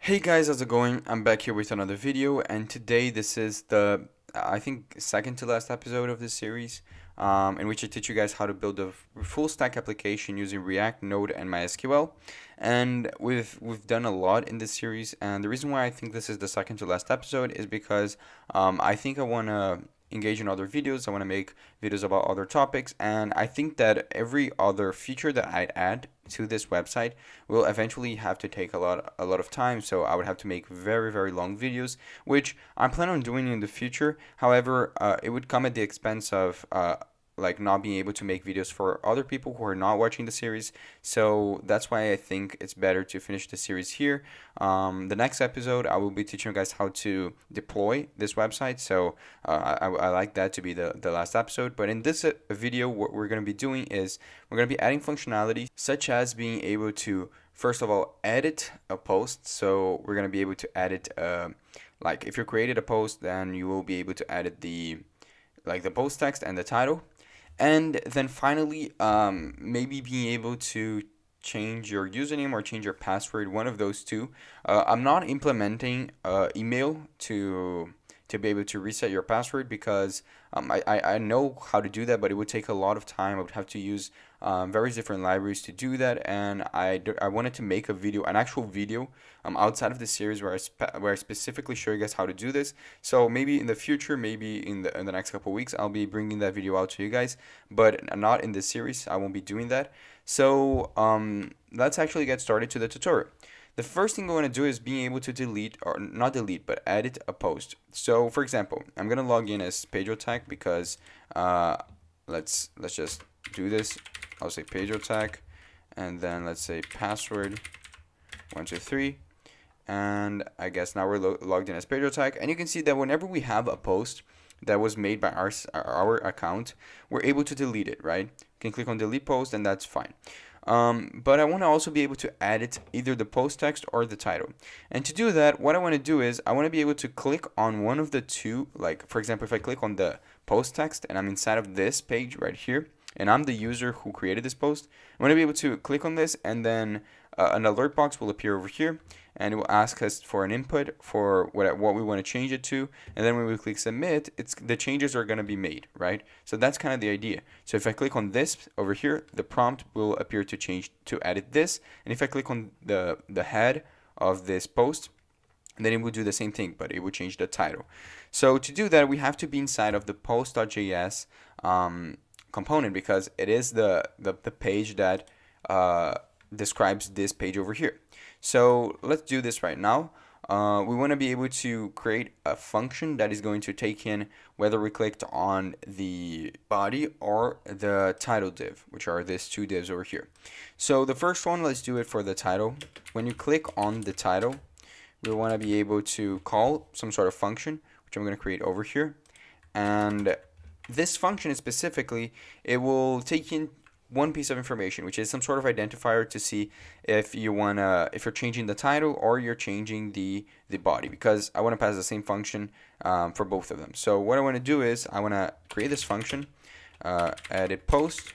Hey guys, how's it going? I'm back here with another video, and today this is the, I think, second to last episode of this series, in which I teach you guys how to build a full stack application using React, Node, and MySQL. And we've done a lot in this series, and the reason why I think this is the second to last episode is because I think I want to engage in other videos. I want to make videos about other topics, and I think that every other feature that I add to this website will eventually have to take a lot of time, so I would have to make very long videos, which I plan on doing in the future. However, it would come at the expense of like not being able to make videos for other people who are not watching the series. So that's why I think it's better to finish the series here. The next episode I will be teaching you guys how to deploy this website, so I like that to be the last episode. But in this video, what we're going to be doing is we're going to be adding functionality such as being able to, first of all, edit a post. So we're going to be able to edit like if you created a post, then you will be able to edit the post text and the title. And then finally, maybe being able to change your username or change your password, one of those two. I'm not implementing email to be able to reset your password because I know how to do that, but it would take a lot of time. I would have to use various different libraries to do that, and I wanted to make a video, an actual video, outside of the series where I specifically show you guys how to do this. So maybe in the future, maybe in the next couple of weeks, I'll be bringing that video out to you guys, but not in this series. I won't be doing that. So let's actually get started to the tutorial. The first thing we want to do is being able to delete, or not delete, but edit a post. So for example, I'm going to log in as PedroTech because let's just do this. I'll say PedroTech, and then let's say password 123, and I guess now we're logged in as PedroTech. And you can see that whenever we have a post that was made by our account, we're able to delete it, right? You can click on delete post, and that's fine. But I want to also be able to edit either the post text or the title. And to do that, what I want to do is I want to be able to click on one of the two. Like, for example, if I click on the post text and I'm inside of this page right here, and I'm the user who created this post, I want to be able to click on this, and then an alert box will appear over here, and it will ask us for an input for what we want to change it to. And then when we click submit, the changes are going to be made, right? So that's kind of the idea. So if I click on this over here, the prompt will appear to change to edit this. And if I click on the head of this post, then it will do the same thing, but it will change the title. So to do that, we have to be inside of the post.js component, because it is the page that describes this page over here. So let's do this right now. We want to be able to create a function that is going to take in whether we clicked on the body or the title div, which are these two divs over here. So the first one, let's do it for the title. When you click on the title, we want to be able to call some sort of function, which I'm going to create over here. And this function specifically, it will take in one piece of information, which is some sort of identifier to see if you're changing the title or you're changing the body, because I want to pass the same function for both of them. So what I want to do is I want to create this function, edit post,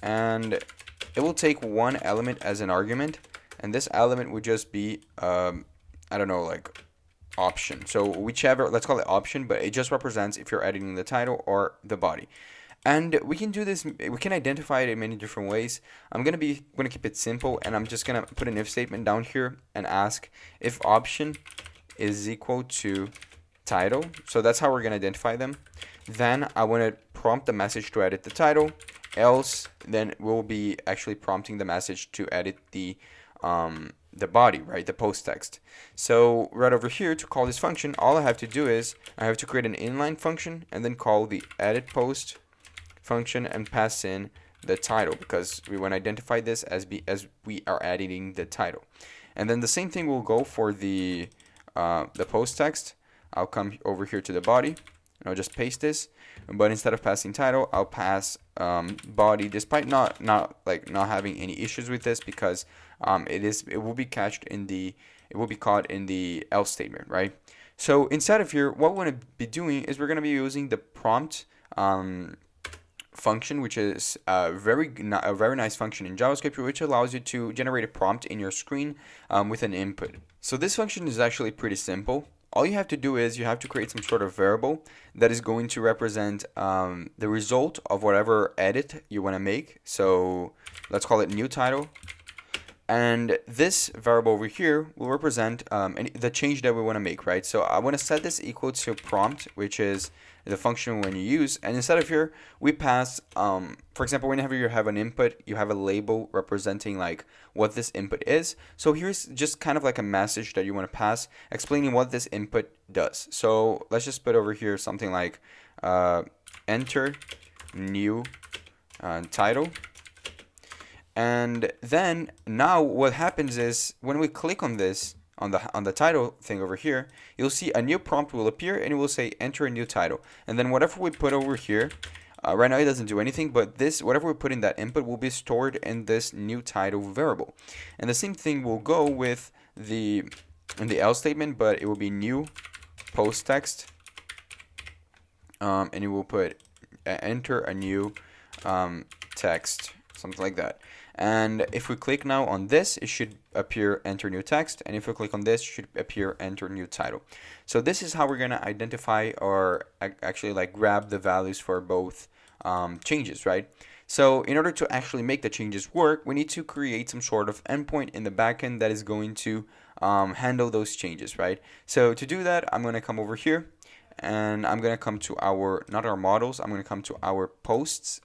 and it will take one element as an argument, and this element would just be I don't know, like option. So whichever, let's call it option, but it just represents if you're editing the title or the body. And we can do this, we can identify it in many different ways. I'm gonna keep it simple, and I'm just gonna put an if statement down here and ask if option is equal to title. So that's how we're gonna identify them. Then I want to prompt the message to edit the title, else then we'll be actually prompting the message to edit the body, right, the post text. So right over here, to call this function, all I have to do is I have to create an inline function and then call the edit post function and pass in the title, because we want to identify this as we are editing the title. And then the same thing will go for the post text. I'll come over here to the body and I'll just paste this, but instead of passing title, I'll pass body, despite not having any issues with this, because it will be caught in the else statement, right? So inside of here, what we want to be doing is we're going to be using the prompt function, which is a very nice function in JavaScript, which allows you to generate a prompt in your screen with an input. So this function is actually pretty simple. All you have to do is you have to create some sort of variable that is going to represent the result of whatever edit you want to make. So let's call it new title. And this variable over here will represent the change that we want to make, right? So I want to set this equal to prompt, which is the function when you use. And instead of here, we pass, for example, whenever you have an input, you have a label representing like what this input is. So here's just kind of like a message that you want to pass explaining what this input does. So let's just put over here something like enter new title. And then now what happens is when we click on this, on the title thing over here, you'll see a new prompt will appear and it will say enter a new title. And then whatever we put over here, right now it doesn't do anything, but this, whatever we put in that input will be stored in this new title variable. And the same thing will go with in the else statement, but it will be new post text, and it will put enter a new text, something like that. And if we click now on this, it should appear enter new text. And if we click on this, it should appear enter new title. So this is how we're going to identify or actually like grab the values for both changes, right? So in order to actually make the changes work, we need to create some sort of endpoint in the backend that is going to handle those changes, right? So to do that, I'm going to come over here and I'm going to come to our, not our models, I'm going to come to our posts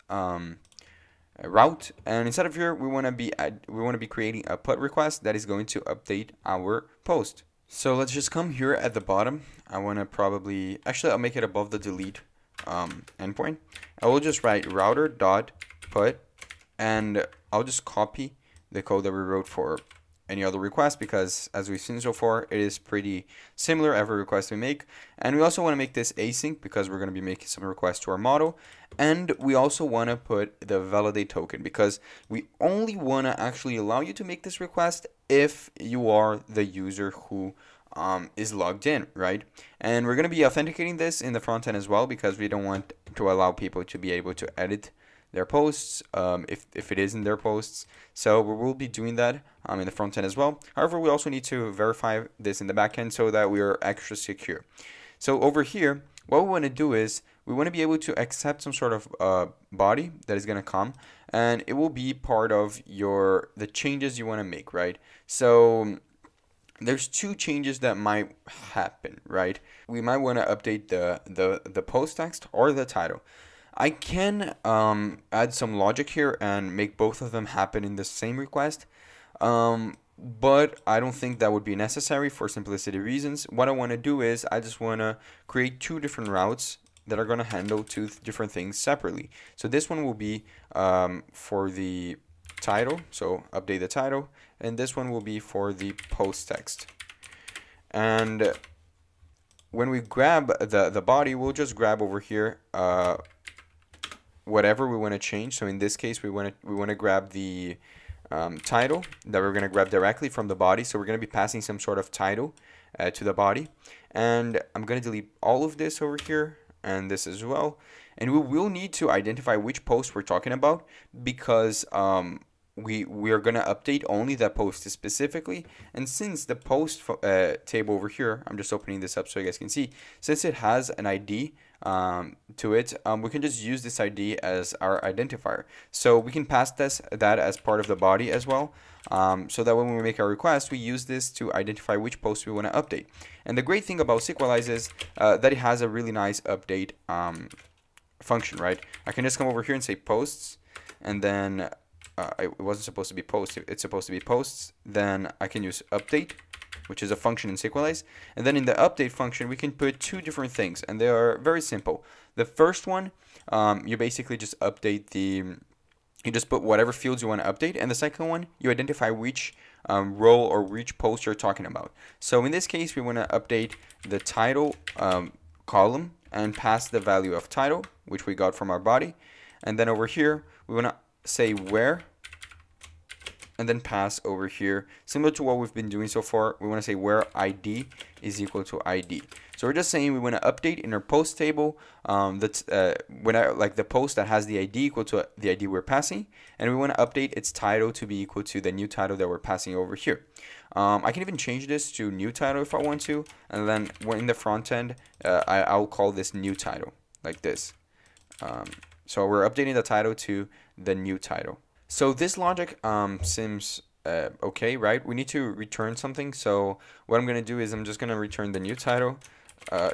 route, and instead of here we want to be creating a put request that is going to update our post. So let's just come here at the bottom. I want to probably I'll make it above the delete endpoint. I will just write router.put, and I'll just copy the code that we wrote for any other request, because as we've seen so far, it is pretty similar every request we make. And we also want to make this async because we're going to be making some requests to our model. And we also want to put the validate token because we only want to actually allow you to make this request if you are the user who is logged in, right? And we're going to be authenticating this in the front end as well, because we don't want to allow people to be able to edit their posts if it is in their posts. So we will be doing that in the front end as well. However, we also need to verify this in the back end so that we are extra secure. So over here, what we want to do is we want to be able to accept some sort of body that is going to come, and it will be part of the changes you want to make, right? So there's two changes that might happen, right? We might want to update the post text or the title. I can add some logic here and make both of them happen in the same request, but I don't think that would be necessary for simplicity reasons. What I want to do is I just want to create two different routes that are going to handle two different things separately. So this one will be for the title, so update the title, and this one will be for the post text. And when we grab the body, we'll just grab over here whatever we want to change. So in this case, we want to grab the title that we're going to grab directly from the body. So we're going to be passing some sort of title to the body, and I'm going to delete all of this over here and this as well. And we will need to identify which post we're talking about, because we are going to update only that post specifically. And since the post table over here, I'm just opening this up so you guys can see, since it has an ID to it, we can just use this ID as our identifier. So we can pass that as part of the body as well, so that when we make our request, we use this to identify which post we want to update. And the great thing about Sequelize is that it has a really nice update function, right? I can just come over here and say posts, and then it wasn't supposed to be post, it's supposed to be posts. Then I can use update, which is a function in Sequelize. And then in the update function, we can put two different things, and they are very simple. The first one, you basically just update you just put whatever fields you want to update. And the second one, you identify which row or which post you're talking about. So in this case, we want to update the title column and pass the value of title, which we got from our body. And then over here, we want to say where and then pass over here, similar to what we've been doing so far. We want to say where ID is equal to ID. So we're just saying we want to update in our post table like the post that has the ID equal to the ID we're passing, and we want to update its title to be equal to the new title that we're passing over here. I can even change this to new title if I want to, and then in the front end, I'll call this new title like this. So we're updating the title to the new title. So this logic seems okay, right? We need to return something. So what I'm going to do is I'm just going to return the new title,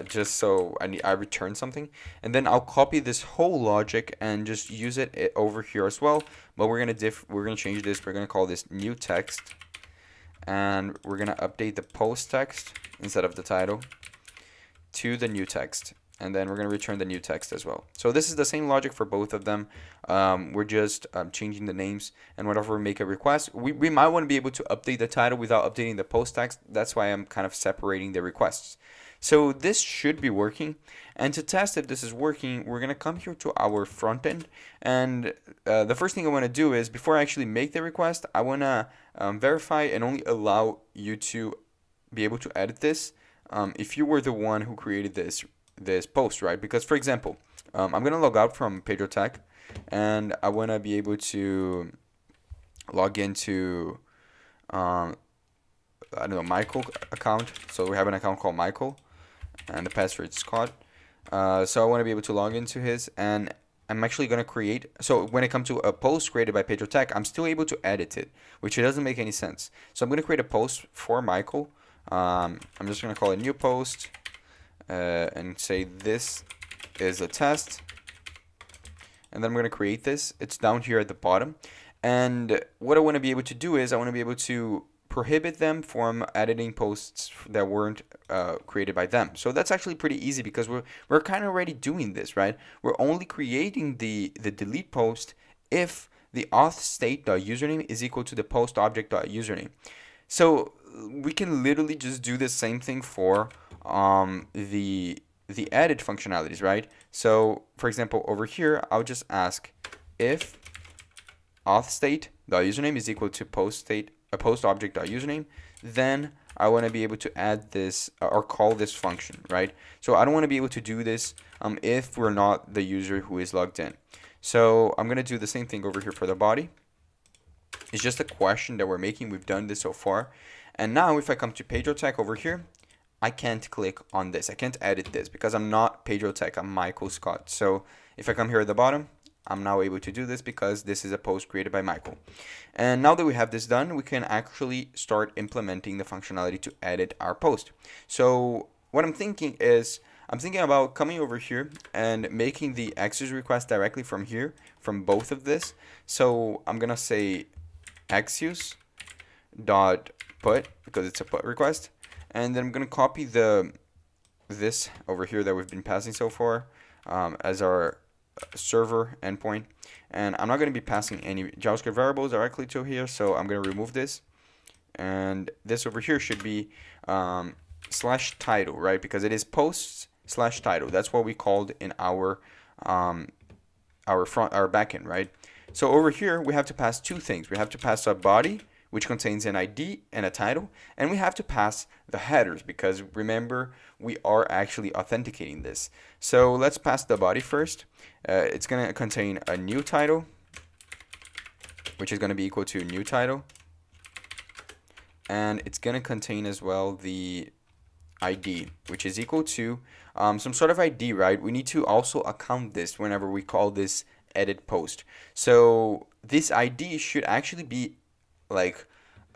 just so I return something. And then I'll copy this whole logic and just use it over here as well. But we're going to change this. We're going to call this new text. And we're going to update the post text instead of the title to the new text. And then we're going to return the new text as well. So this is the same logic for both of them. We're just changing the names, and whenever we make a request, we might want to be able to update the title without updating the post text. That's why I'm kind of separating the requests. So this should be working. And to test if this is working, we're going to come here to our front end. And the first thing I want to do is, before I actually make the request, I want to verify and only allow you to be able to edit this if you were the one who created this post, right? Because, for example, I'm going to log out from PedroTech, and I want to be able to log into I don't know, Michael account. So we have an account called Michael, and the password is Scott. So I want to be able to log into his, and I'm actually going to create, so when it comes to a post created by PedroTech, I'm still able to edit it, which it doesn't make any sense. So I'm going to create a post for Michael. I'm just going to call it new post, and say this is a test, and then I'm going to create this. It's down here at the bottom, and what I want to be able to do is I want to be able to prohibit them from editing posts that weren't created by them. So that's actually pretty easy, because we're kind of already doing this, right? We're only creating the delete post if the auth state.username is equal to the post object.username. So we can literally just do the same thing for the edit functionalities, right? So for example, over here, I'll just ask if auth state.username is equal to post object.username, then I want to be able to add this or call this function, right? So I don't want to be able to do this if we're not the user who is logged in. So I'm going to do the same thing over here for the body. It's just a question that we're making. We've done this so far. And now if I come to PedroTech over here, I can't click on this. I can't edit this because I'm not PedroTech. I'm Michael Scott. So if I come here at the bottom, I'm now able to do this because this is a post created by Michael. And now that we have this done, we can actually start implementing the functionality to edit our post. So what I'm thinking is, I'm thinking about coming over here and making the access request directly from here, from both of this. So I'm gonna say access dot put, because it's a put request, and then I'm gonna copy this over here that we've been passing so far as our server endpoint, and I'm not going to be passing any JavaScript variables directly to here, so I'm going to remove this, and this over here should be slash title, right? Because it is posts slash title. That's what we called in our backend, right? So over here we have to pass two things. We have to pass a body, which contains an ID and a title, and we have to pass the headers, because remember, we are actually authenticating this. So let's pass the body first. It's going to contain a new title, which is going to be equal to new title, and it's going to contain as well the ID, which is equal to some sort of ID, right? We need to also account this whenever we call this edit post. So this ID should actually be like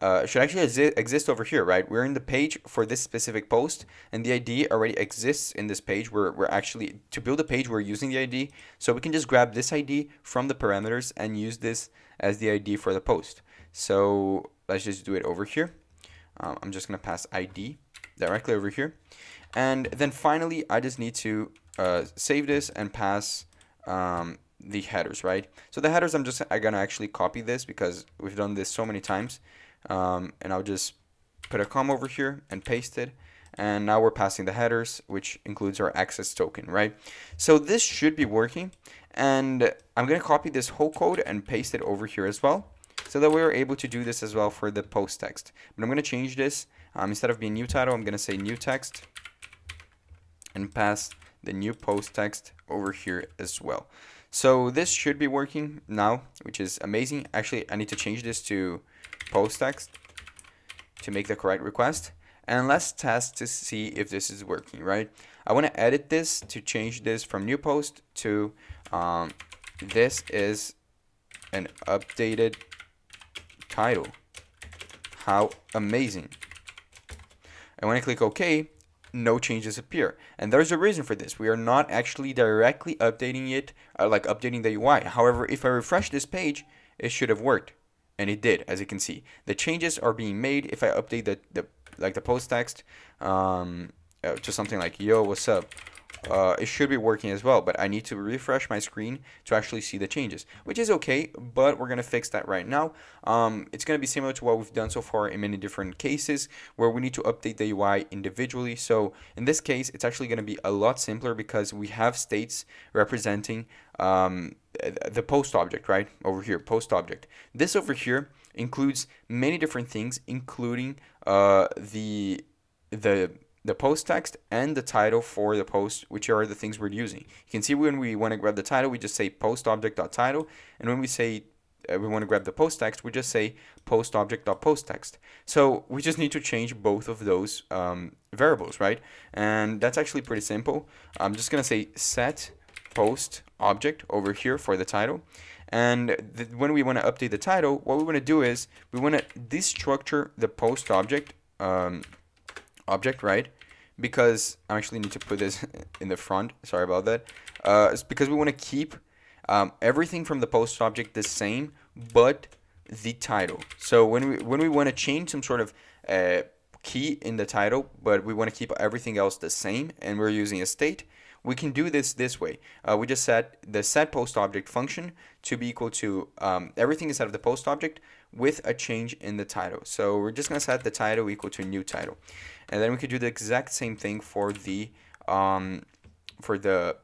exist over here, right? We're in the page for this specific post, and the ID already exists in this page. We're actually, to build a page, we're using the ID, so we can just grab this ID from the parameters and use this as the ID for the post. So let's just do it over here. I'm just gonna pass ID directly over here, and then finally I just need to save this and pass the headers, right? So the headers, I'm gonna actually copy this because we've done this so many times, and I'll just put a comma over here and paste it, and now we're passing the headers, which includes our access token, right? So this should be working, and I'm gonna copy this whole code and paste it over here as well. so that we're able to do this as well for the post text. But I'm going to change this. Instead of being new title, I'm going to say new text and pass the new post text over here as well. So this should be working now, which is amazing. Actually, I need to change this to post text to make the correct request. And let's test to see if this is working, right? I want to edit this to change this from new post to this is an updated title. How amazing. And when I click OK, no changes appear. And there's a reason for this. We are not actually directly updating it, like updating the UI. However, if I refresh this page, it should have worked. And it did, as you can see. The changes are being made if I update the post text to something like, yo, what's up? It should be working as well, but I need to refresh my screen to actually see the changes, which is okay, but we're going to fix that right now. It's going to be similar to what we've done so far in many different cases where we need to update the UI individually. So in this case, it's actually going to be a lot simpler because we have states representing the post object, right? Over here, post object. This over here includes many different things, including the post text and the title for the post, which are the things we're using. You can see when we want to grab the title, we just say post object.title, and when we say we want to grab the post text, we just say post object.post text. So we just need to change both of those variables, right? And that's actually pretty simple. I'm just gonna say set post object over here for the title, and when we want to update the title, what we want to do is we want to destructure the post object right? Because I actually need to put this in the front. Sorry about that. It's because we want to keep everything from the post object the same, but the title. So when we want to change some sort of key in the title, but we want to keep everything else the same, and we're using a state, we can do this way. We just set the set post object function to be equal to everything inside of the post object with a change in the title. So we're just going to set the title equal to new title. And then we could do the exact same thing for the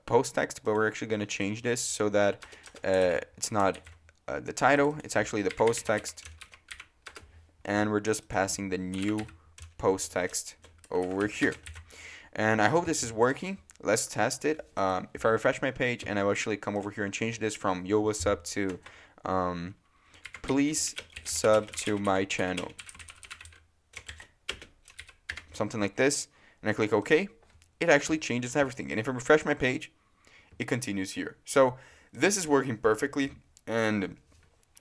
post text, but we're actually going to change this so that it's not the title, it's actually the post text, and we're just passing the new post text over here. And I hope this is working. Let's test it. If I refresh my page and I actually come over here and change this from yo what's up to please sub to my channel, something like this, and I click OK, it actually changes everything. And if I refresh my page, it continues here. So this is working perfectly, and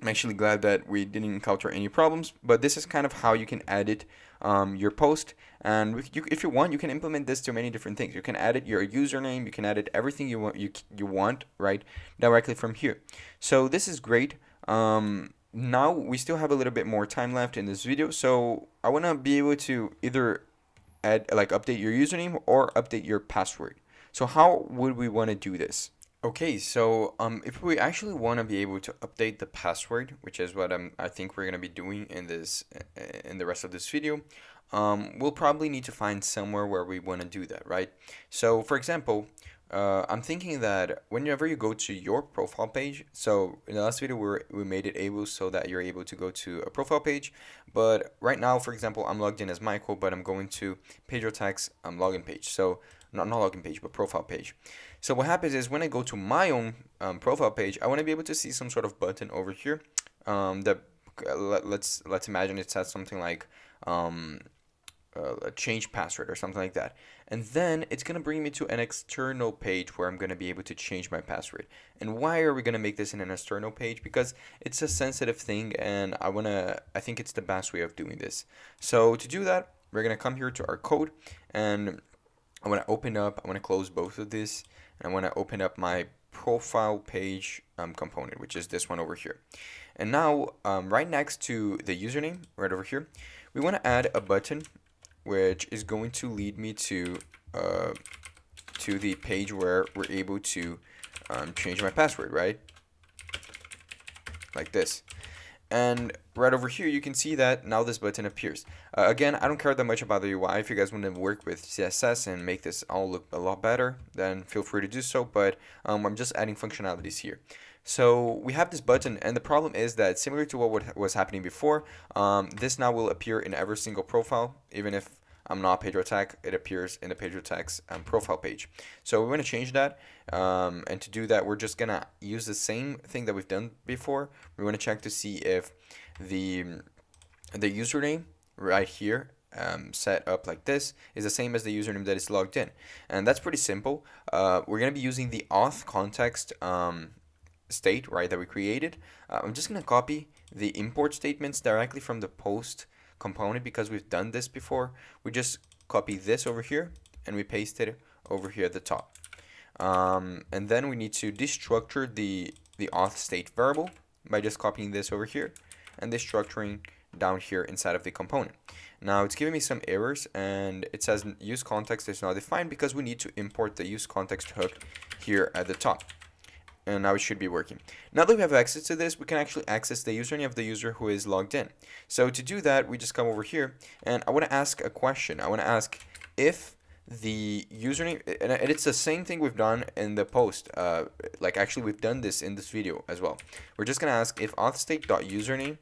I'm actually glad that we didn't encounter any problems. But this is kind of how you can edit your post, and if you want, you can implement this to many different things. You can edit your username, you can edit everything you want, right, directly from here. So this is great. Now we still have a little bit more time left in this video, so I want to be able to either update your username or update your password. So how would we want to do this? Okay, so if we actually want to be able to update the password, which is what I think we're going to be doing in the rest of this video, we'll probably need to find somewhere where we want to do that, right? So for example, I'm thinking that whenever you go to your profile page, so in the last video we made it able so that you're able to go to a profile page, but right now, for example, I'm logged in as Michael, but I'm going to PedroTech's login page. So not login page, but profile page. So what happens is when I go to my own profile page, I want to be able to see some sort of button over here. Let's imagine it says something like a change password or something like that, and then it's gonna bring me to an external page where I'm gonna be able to change my password. And why are we gonna make this in an external page? Because it's a sensitive thing, and I think it's the best way of doing this. So to do that, we're gonna come here to our code, and I want to close both of this, and I want to open up my profile page component, which is this one over here. And now right next to the username, right over here, we want to add a button which is going to lead me to the page where we're able to change my password, right? Like this. And right over here, you can see that now this button appears. Again, I don't care that much about the UI. If you guys want to work with CSS and make this all look a lot better, then feel free to do so. But I'm just adding functionalities here. So we have this button, and the problem is that similar to what was happening before, this now will appear in every single profile, even if I'm not PedroTech, it appears in the PedroTech's profile page. So we want to change that, and to do that, we're just gonna use the same thing that we've done before. We want to check to see if the username right here, set up like this, is the same as the username that is logged in, and that's pretty simple. We're gonna be using the auth context state, right, that we created. I'm just gonna copy the import statements directly from the post component because we've done this before. We just copy this over here and we paste it over here at the top. And then we need to destructure the auth state variable by just copying this over here and destructuring down here inside of the component. Now it's giving me some errors, and it says use context is not defined because we need to import the use context hook here at the top. And now it should be working. Now that we have access to this, we can actually access the username of the user who is logged in. So to do that, we just come over here, and I want to ask a question. I want to ask if the username, and it's the same thing we've done in the post. Like actually, we've done this in this video as well. We're just going to ask if authState.username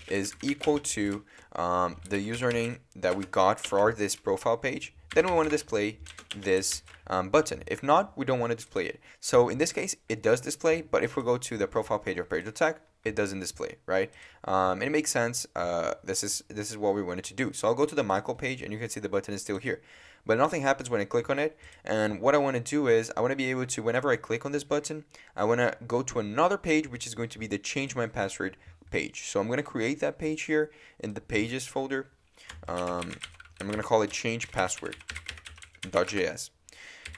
is equal to the username that we got for this profile page. Then we want to display this button. If not, we don't want to display it. So in this case, it does display, but if we go to the profile page of PedroTech, it doesn't display, right? And it makes sense. This is what we wanted to do. So I'll go to the Michael page, and you can see the button is still here. But nothing happens when I click on it. And what I want to do is I want to be able to, whenever I click on this button, I want to go to another page, which is going to be the change my password page. So I'm going to create that page here in the pages folder. I'm going to call it change password.js.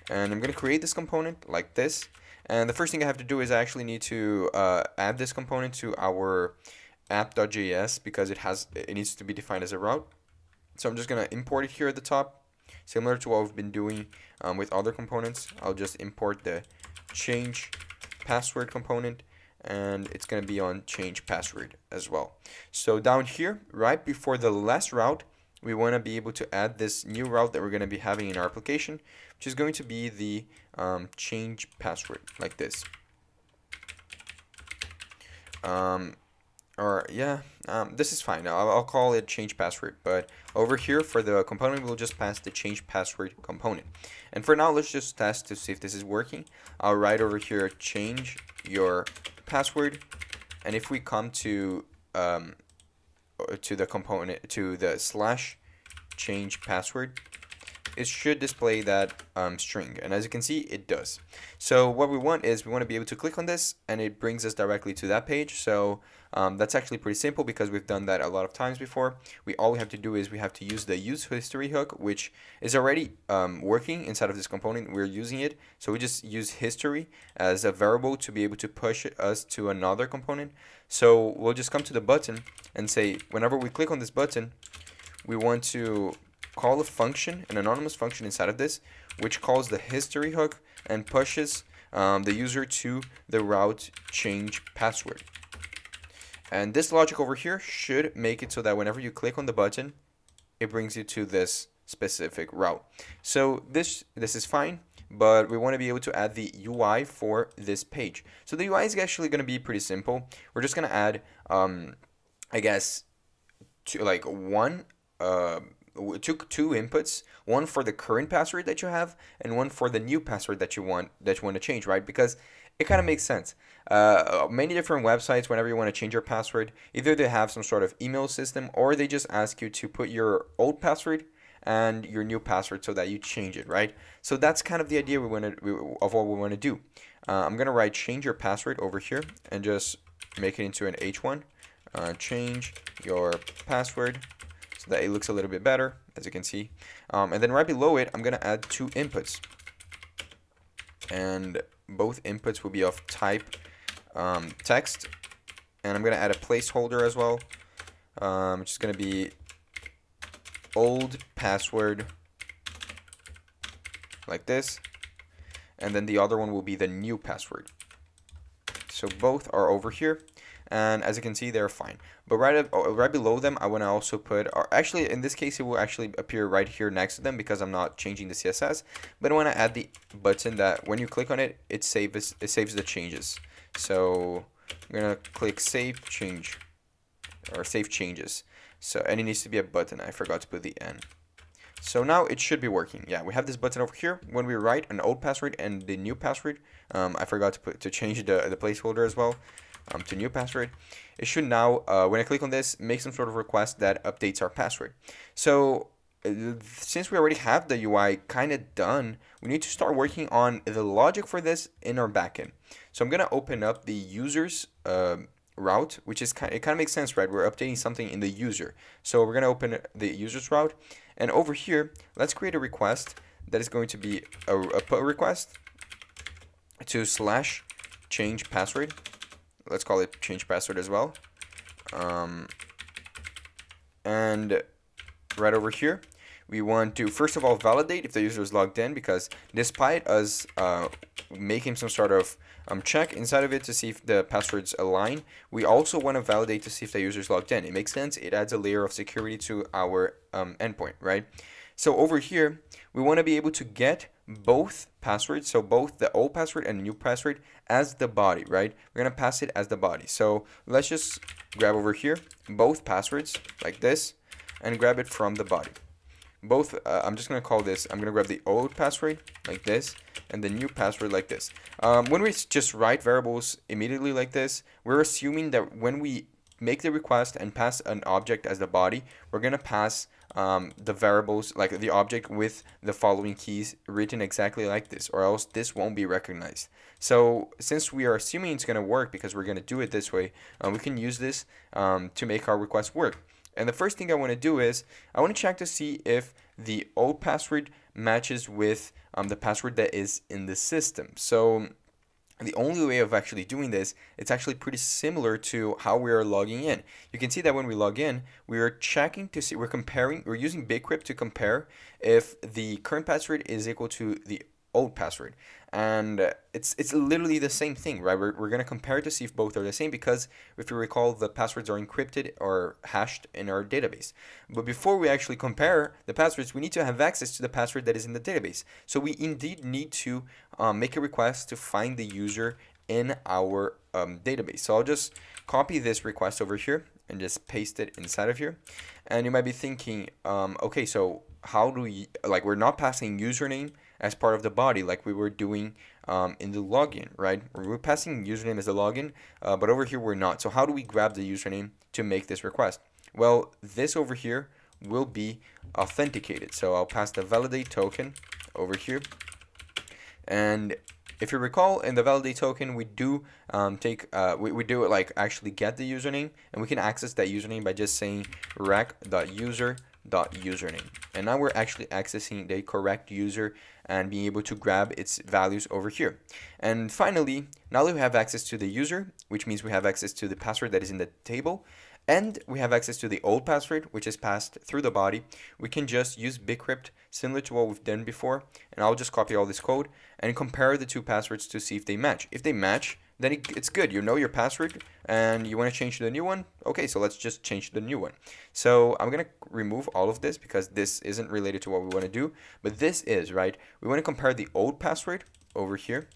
And I'm going to create this component like this. And the first thing I have to do is I actually need to add this component to our app.js because it needs to be defined as a route. So I'm just going to import it here at the top, similar to what we've been doing with other components. I'll just import the change password component, and it's going to be on change password as well. So down here, right before the last route, we want to be able to add this new route that we're going to be having in our application, which is going to be the change password like this. This is fine. I'll call it change password, but over here for the component, we'll just pass the change password component. And for now, let's just test to see if this is working. I'll write over here change your password, and if we come to the component, to the slash change password, it should display that string, and as you can see, it does. So what we want is we want to be able to click on this, and it brings us directly to that page. So that's actually pretty simple because we've done that a lot of times before. All we have to do is we have to use the use history hook, which is already working inside of this component. We're using it, so we just use history as a variable to be able to push us to another component. So we'll just come to the button and say whenever we click on this button, we want to call a function, an anonymous function inside of this, which calls the history hook and pushes the user to the route change password. And this logic over here should make it so that whenever you click on the button, it brings you to this specific route. So this is fine, but we want to be able to add the UI for this page. So the UI is actually going to be pretty simple. We're just going to add, I guess, two inputs, one for the current password that you have and one for the new password that you want to change, right? Because it kind of makes sense. Many different websites, whenever you want to change your password, either they have some sort of email system or they just ask you to put your old password and your new password so that you change it, right? So that's kind of the idea of what we want to do. I'm gonna write change your password over here and just make it into an H1. Change your password, so that it looks a little bit better, as you can see. And then right below it, I'm going to add two inputs. And both inputs will be of type text. And I'm going to add a placeholder as well, which is going to be old password, like this. And then the other one will be the new password. So both are over here. and as you can see, they're fine. But right below them, I want to also put, or actually in this case, it will actually appear right here next to them because I'm not changing the CSS. But I want to add the button that when you click on it, it saves the changes. So I'm gonna click Save Change or Save Changes. So, and it needs to be a button. I forgot to put the N. So now it should be working. Yeah, we have this button over here. When we write an old password and the new password, I forgot to change the placeholder as well to new password. It should now, when I click on this, make some sort of request that updates our password. So since we already have the UI kind of done, we need to start working on the logic for this in our backend. So I'm gonna open up the users route, which is it kind of makes sense, right? We're updating something in the user. So we're gonna open the users route, and over here, let's create a request that is going to be a pull request to /change password. Let's call it change password as well. And right over here, we want to first of all validate if the user is logged in, because despite us making some sort of check inside of it to see if the passwords align, we also want to validate to see if the user is logged in. It makes sense. It adds a layer of security to our endpoint, right? So over here, we want to be able to get both passwords, so both the old password and the new password, as the body, right? We're going to pass it as the body. So let's just grab over here both passwords like this and grab it from the body. Both, I'm just going to call this, I'm going to grab the old password like this and the new password like this. When we just write variables immediately like this, we're assuming that when we make the request and pass an object as the body, we're going to pass the variables, like the object, with the following keys written exactly like this, or else this won't be recognized. So since we are assuming it's going to work because we're going to do it this way, we can use this to make our request work. And the first thing I want to do is I want to check to see if the old password matches with the password that is in the system. So the only way of actually doing this, it's actually pretty similar to how we are logging in. You can see that when we log in, we are checking to see, we're using Bcrypt to compare if the current password is equal to the old password. And it's literally the same thing, right? We're going to compare to see if both are the same, because if you recall, the passwords are encrypted or hashed in our database. But before we actually compare the passwords, we need to have access to the password that is in the database. So we indeed need to make a request to find the user in our database. So I'll just copy this request over here and just paste it inside of here. And you might be thinking, okay, so how do we, like, we're not passing username as part of the body like we were doing in the login, right? We're passing username as the login, but over here we're not. So how do we grab the username to make this request? Well, this over here will be authenticated. So I'll pass the validate token over here. And if you recall, in the validate token, we do we do it like actually get the username, and we can access that username by just saying rec.user.username. And now we're actually accessing the correct user and being able to grab its values over here. And finally, now that we have access to the user, which means we have access to the password that is in the table, and we have access to the old password, which is passed through the body, we can just use Bcrypt similar to what we've done before. And I'll just copy all this code and compare the two passwords to see if they match. If they match, then it's good. You know your password and you want to change to the new one. Okay, so let's just change to the new one. So I'm going to remove all of this because this isn't related to what we want to do. But this is, right? We want to compare the old password over here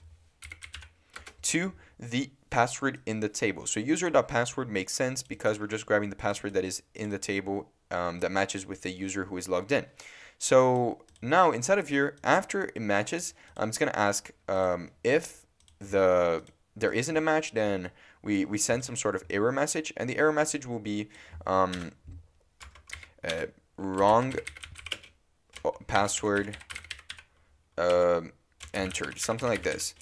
to the password in the table. So user.password makes sense because we're just grabbing the password that is in the table that matches with the user who is logged in. So now inside of here, after it matches, I'm just going to ask if there isn't a match, then we send some sort of error message, and the error message will be wrong password entered, something like this.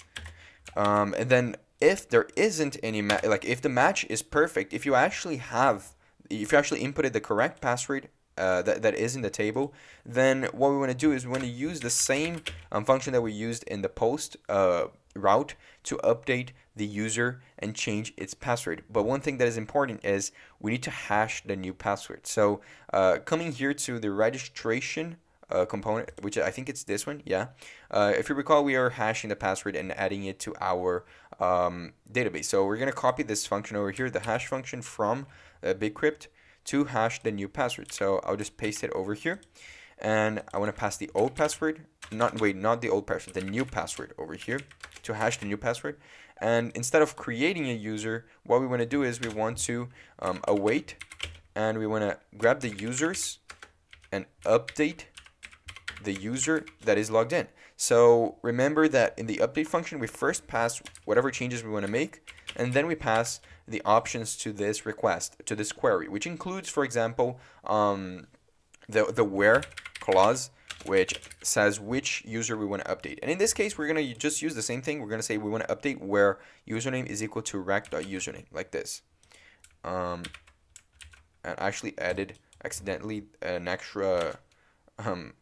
And then if there isn't any like if the match is perfect, if you actually inputted the correct password that is in the table, then what we want to do is we want to use the same function that we used in the post route to update the user and change its password. But one thing that is important is we need to hash the new password. So coming here to the registration component, which I think it's this one. Yeah. If you recall, we are hashing the password and adding it to our database. So we're going to copy this function over here, the hash function from Bigcrypt, to hash the new password. So I'll just paste it over here. And I want to pass the old password, not the old password, the new password over here to hash the new password. And instead of creating a user, what we want to do is we want to await, and we want to grab the users and update the user that is logged in. So remember that in the update function, we first pass whatever changes we want to make, and then we pass the options to this request, to this query, which includes, for example, the where clause, which says which user we want to update. And in this case, we're going to just use the same thing. We're going to say we want to update where username is equal to rect.username, like this. And I actually added accidentally an extra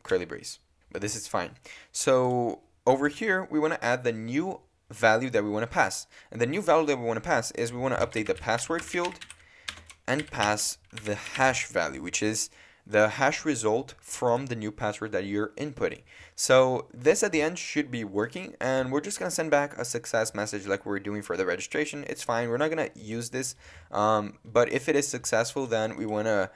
curly brace, but this is fine. So over here, we want to add the new value that we want to pass. And the new value that we want to pass is we want to update the password field and pass the hash value, which is the hash result from the new password that you're inputting. So this at the end should be working, and we're just going to send back a success message like we're doing for the registration. It's fine. We're not going to use this, but if it is successful, then we want to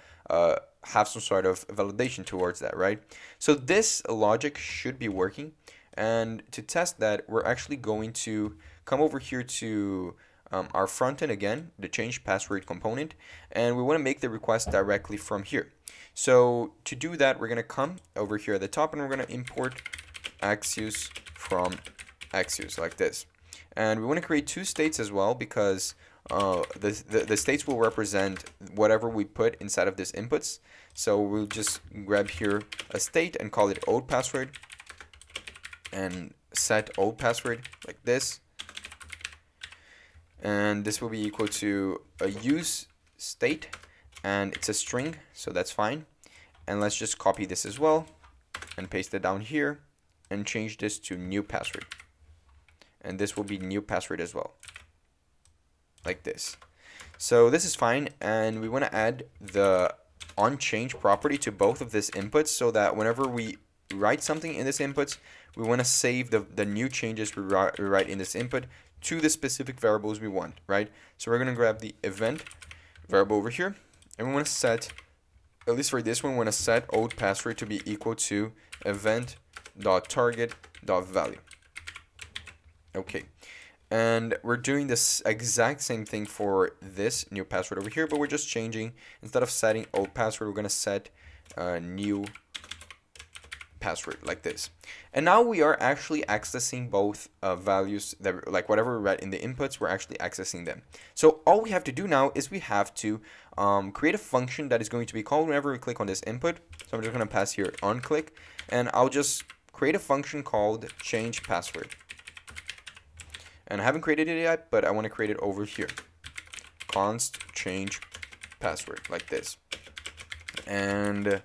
have some sort of validation towards that, right? So this logic should be working, and to test that, we're actually going to come over here to our front end again, the change password component, and we want to make the request directly from here. So to do that, we're going to come over here at the top, and we're going to import Axios from Axios like this. And we want to create two states as well, because the states will represent whatever we put inside of this inputs. So we'll just grab here a state and call it old password, and set old password like this. And this will be equal to a use state, and it's a string, so that's fine. And let's just copy this as well and paste it down here and change this to new password. And this will be new password as well, like this. So this is fine, and we want to add the onChange property to both of these inputs, so that whenever we write something in this inputs, we want to save the new changes we write in this input to the specific variables we want, right? So we're going to grab the event variable over here, and we want to set, at least for this one, we want to set old password to be equal to event.target.value. Okay, and we're doing this exact same thing for this new password over here, but we're just changing, instead of setting old password, we're going to set new password like this. And now we are actually accessing both values that, like whatever we read in the inputs, we're actually accessing them. So all we have to do now is we have to create a function that is going to be called whenever we click on this input. So I'm just going to pass here onClick, and I'll just create a function called change password. And I haven't created it yet, but I want to create it over here. Const change password like this. And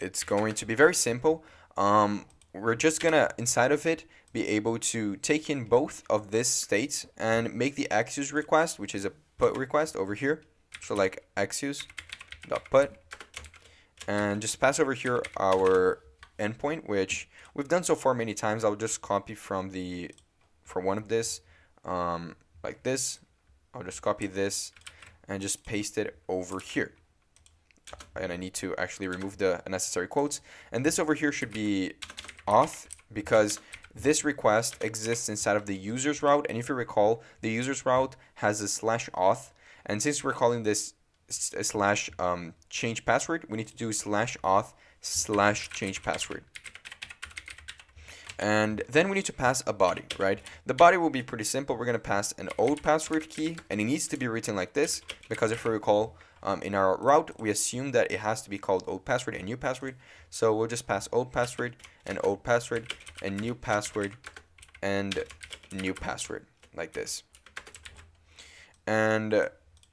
it's going to be very simple. We're just gonna, inside of it, be able to take in both of these states and make the Axios request, which is a put request over here. So like Axios.put, and just pass over here our endpoint, which we've done so far many times. I'll just copy from one of this, like this. I'll just copy this and just paste it over here. And I need to actually remove the unnecessary quotes. And this over here should be auth, because this request exists inside of the users route. And if you recall, the users route has a /auth. And since we're calling this slash change password, we need to do /auth / change password. And then we need to pass a body, right? The body will be pretty simple. We're going to pass an old password key, and it needs to be written like this, because if you recall, in our route, we assume that it has to be called old password and new password. So we'll just pass old password and new password and new password like this. And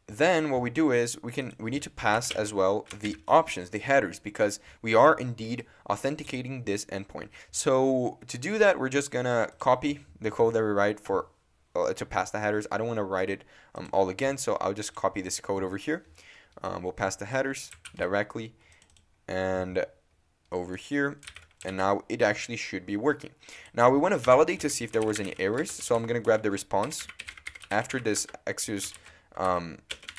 then what we do is we need to pass as well the options, the headers, because we are indeed authenticating this endpoint. So to do that, we're just gonna copy the code that we write for to pass the headers. I don't want to write it all again, so I'll just copy this code over here. We'll pass the headers directly, and over here, and now it actually should be working. Now we want to validate to see if there was any errors, so I'm gonna grab the response after this Exus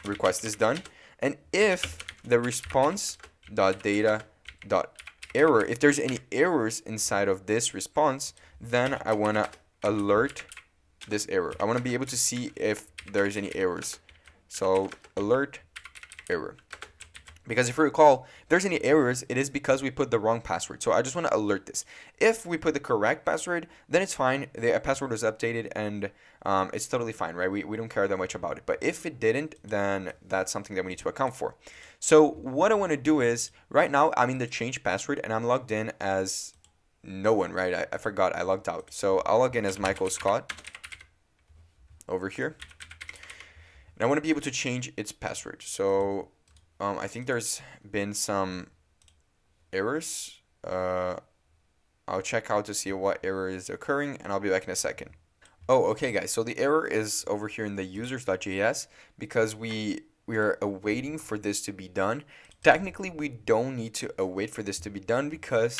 request is done, and if the response.data.error, if there's any errors inside of this response, then I want to alert this error. I want to be able to see if there's any errors. So alert error. Because if you recall, if there's any errors, it is because we put the wrong password. So I just want to alert this. If we put the correct password, then it's fine. The password was updated and it's totally fine, right? We don't care that much about it. But if it didn't, then that's something that we need to account for. So what I want to do is, right now I'm in the change password and I'm logged in as no one, right? I forgot, I logged out. So I'll log in as Michael Scott over here. And I want to be able to change its password. So I think there's been some errors. I'll check out to see what error is occurring, and I'll be back in a second. Oh, okay, guys. So the error is over here in the users.js because we are awaiting for this to be done. Technically, we don't need to await for this to be done because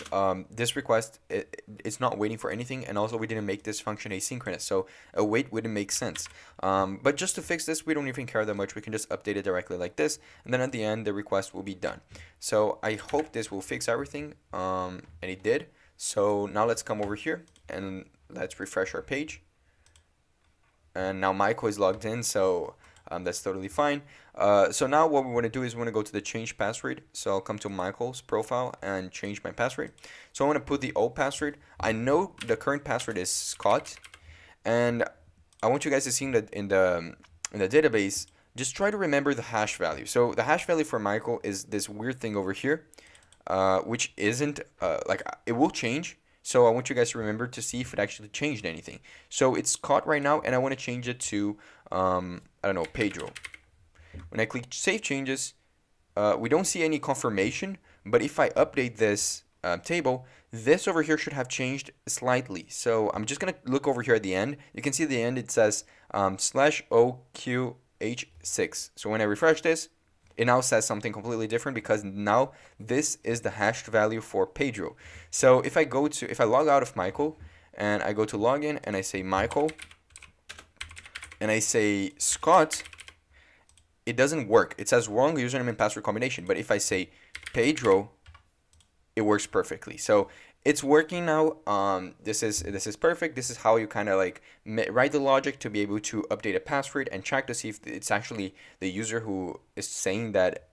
this request, it's not waiting for anything, and also we didn't make this function asynchronous, so await wouldn't make sense. But just to fix this, we don't even care that much. We can just update it directly like this, and then at the end, the request will be done. So I hope this will fix everything, and it did. So now let's come over here, and let's refresh our page. And now Michael is logged in, so that's totally fine. So now what we want to do is we want to go to the change password. So I'll come to Michael's profile and change my password. So I want to put the old password. I know the current password is Scott, and I want you guys to see that in the database, just try to remember the hash value. So the hash value for Michael is this weird thing over here, which isn't like it will change. So I want you guys to remember to see if it actually changed anything. So it's Scott right now, and I want to change it to I don't know, Pedro. When I click save changes, we don't see any confirmation, but if I update this table, this over here should have changed slightly. So I'm just gonna look over here at the end. You can see at the end it says /OQH6. So when I refresh this, it now says something completely different because now this is the hashed value for Pedro. So if I log out of Michael and I go to login and I say Michael and I say Scott, it doesn't work. It says wrong username and password combination. But if I say Pedro, it works perfectly. So it's working now. This is perfect. This is how you kind of like write the logic to be able to update a password and check to see if it's actually the user who is saying that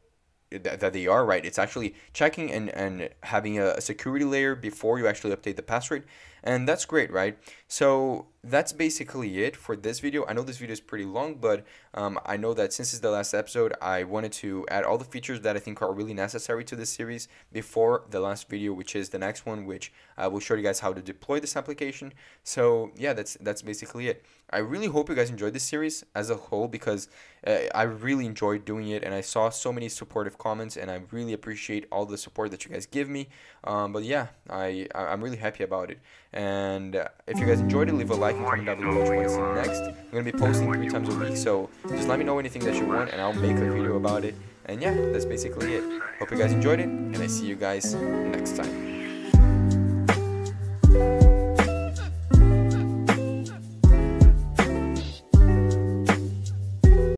they are right. It's actually checking and having a security layer before you actually update the password, and that's great, right? So that's basically it for this video. I know this video is pretty long, but I know that since it's the last episode, I wanted to add all the features that I think are really necessary to this series before the last video, which is the next one, which I will show you guys how to deploy this application. So yeah, that's basically it. I really hope you guys enjoyed this series as a whole because I really enjoyed doing it, and I saw so many supportive comments, and I really appreciate all the support that you guys give me. But yeah, I'm really happy about it. And if you guys enjoyed it, leave a like and comment down below what you want to see next. I'm going to be posting 3 times a week, so just let me know anything that you want and I'll make a video about it. And yeah, that's basically it. Hope you guys enjoyed it, and I see you guys next time.